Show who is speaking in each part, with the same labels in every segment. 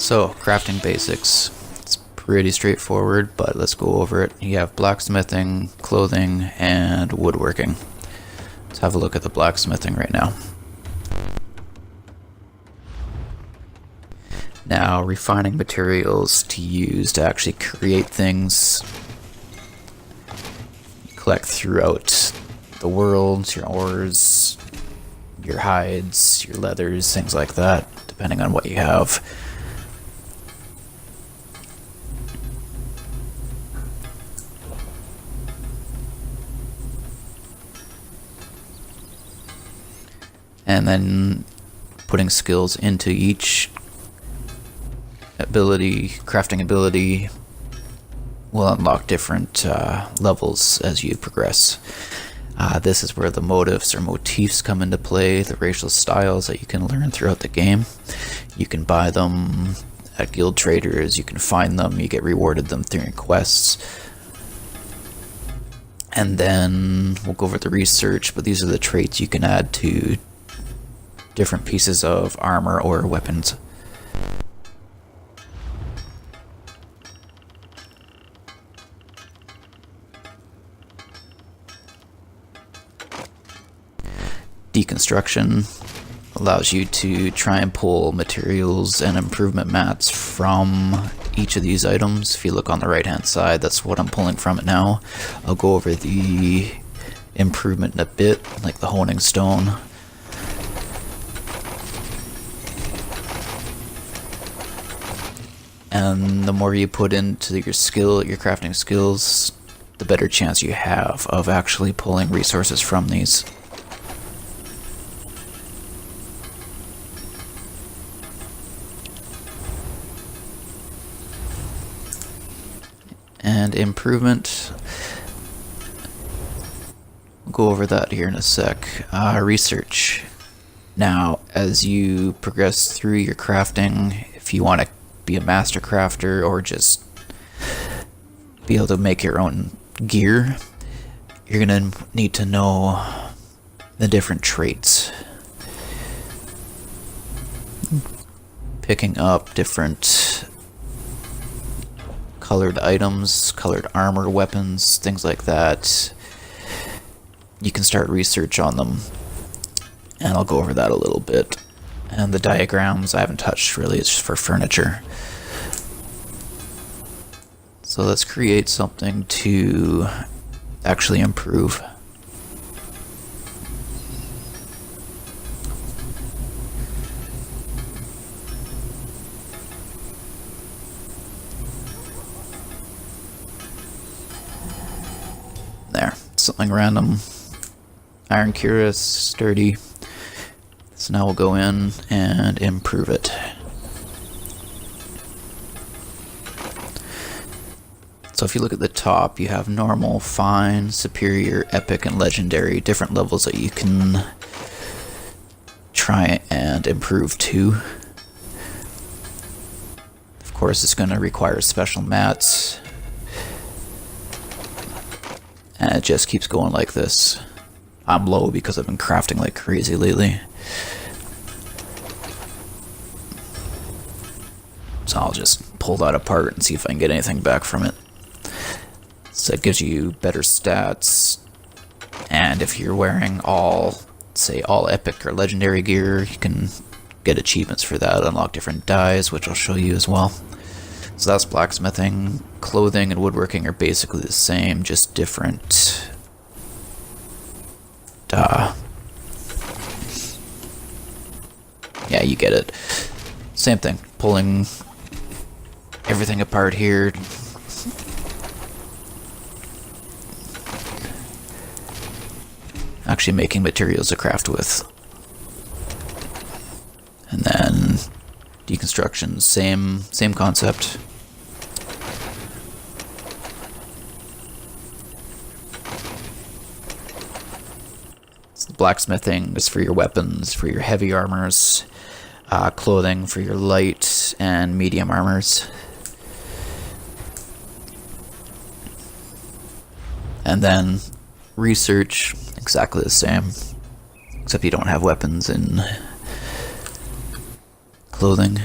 Speaker 1: So, crafting basics. It's pretty straightforward, but let's go over it. You have blacksmithing, clothing, and woodworking. Let's have a look at the blacksmithing right now. Now, refining materials to use to actually create things. You collect throughout the world, your ores, your hides, your leathers, things like that, depending on what you have. And then putting skills into each ability, crafting ability, will unlock different levels as you progress. This is where the motifs or motifs come into play, the racial styles that you can learn throughout the game. You can buy them at guild traders, you can find them, you get rewarded them through your quests. And then we'll go over the research, but these are the traits you can add to different pieces of armor or weapons. Deconstruction allows you to try and pull materials and improvement mats from each of these items. If you look on the right hand side, that's what I'm pulling from it now. I'll go over the improvement in a bit, like the honing stone. And the more you put into your crafting skills, the better chance you have of actually pulling resources from these. And improvement, we'll go over that here in a sec. Research. Now, as you progress through your crafting, if you want to be a master crafter or just be able to make your own gear, you're going to need to know the different traits. Picking up different colored items, colored armor, weapons, things like that. You can start research on them, and I'll go over that a little bit. And the diagrams I haven't touched really, it's just for furniture. So let's create something to actually improve. There, something random. Iron cuirass, sturdy. So now we'll go in and improve it. So if you look at the top, you have normal, fine, superior, epic, and legendary, different levels that you can try and improve to. Of course, it's going to require special mats. And it just keeps going like this. I'm low because I've been crafting like crazy lately. So I'll just pull that apart and see if I can get anything back from it. So it gives you better stats, and if you're wearing all epic or legendary gear, you can get achievements for that, unlock different dyes, which I'll show you as well. So that's blacksmithing. Clothing and woodworking are basically the same, just different. Yeah, you get it. Same thing, pulling everything apart here. Actually making materials to craft with. And then deconstruction, same concept. So blacksmithing is for your weapons, for your heavy armors. Clothing for your light and medium armors. And then research, exactly the same, except you don't have weapons in clothing.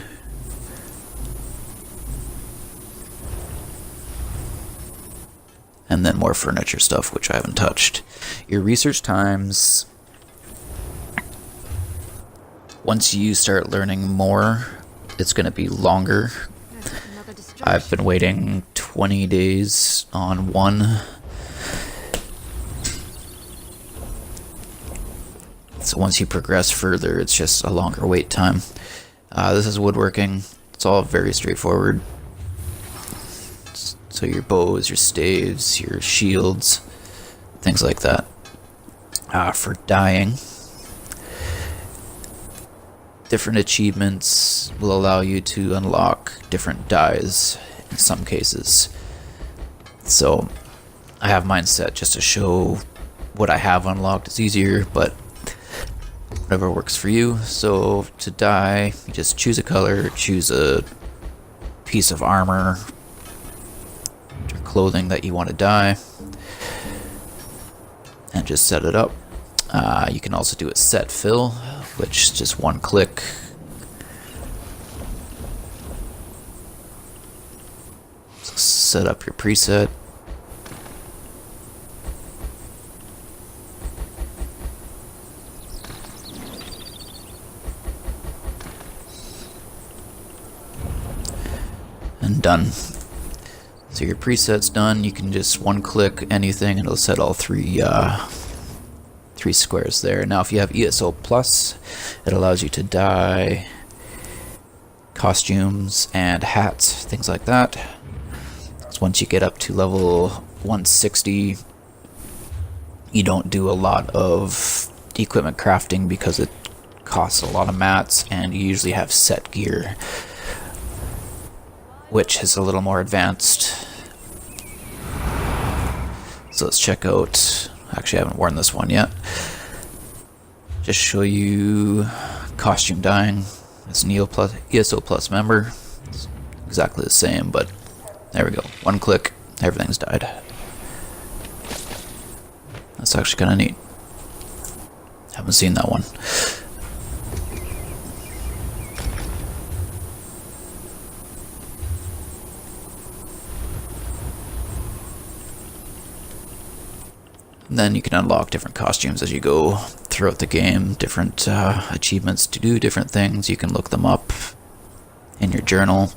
Speaker 1: and then more furniture stuff, which I haven't touched. Your research times, once you start learning more, it's going to be longer. I've been waiting 20 days on one. So once you progress further, it's just a longer wait time. This is woodworking. It's all very straightforward. So your bows, your staves, your shields, things like that. For dyeing, different achievements will allow you to unlock different dyes in some cases. So I have mine set just to show what I have unlocked. It's easier, but whatever works for you. So to dye, you just choose a color, choose a piece of armor or clothing that you want to dye, and just set it up. You can also do a set fill, which is just one click. So set up your preset. And done. So your preset's done. You can just one click anything and it'll set all three squares there. Now if you have ESO Plus, it allows you to dye costumes and hats, things like that. So once you get up to level 160, you don't do a lot of equipment crafting because it costs a lot of mats, and you usually have set gear, which is a little more advanced. So let's check out, actually I haven't worn this one yet. Just show you costume dyeing. It's an ESO Plus member. It's exactly the same, but there we go. One click, everything's dyed. That's actually kind of neat. Haven't seen that one. And then you can unlock different costumes as you go throughout the game, different achievements to do different things. You can look them up in your journal.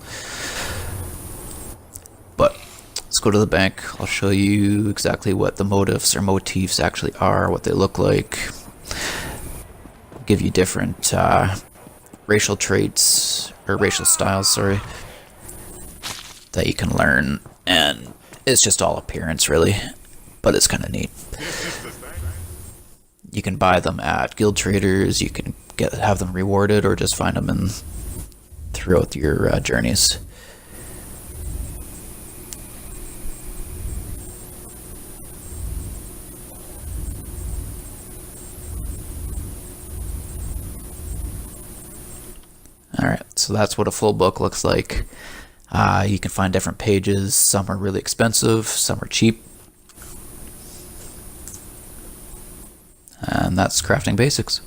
Speaker 1: But let's go to the bank. I'll show you exactly what the motifs or motifs actually are, what they look like. Give you different racial traits, or racial styles, sorry, that you can learn. And it's just all appearance, really. But it's kind of neat. You can buy them at guild traders, you can have them rewarded, or just find them throughout your journeys. Alright, so that's what a full book looks like. You can find different pages. Some are really expensive, some are cheap. And that's Crafting Basics.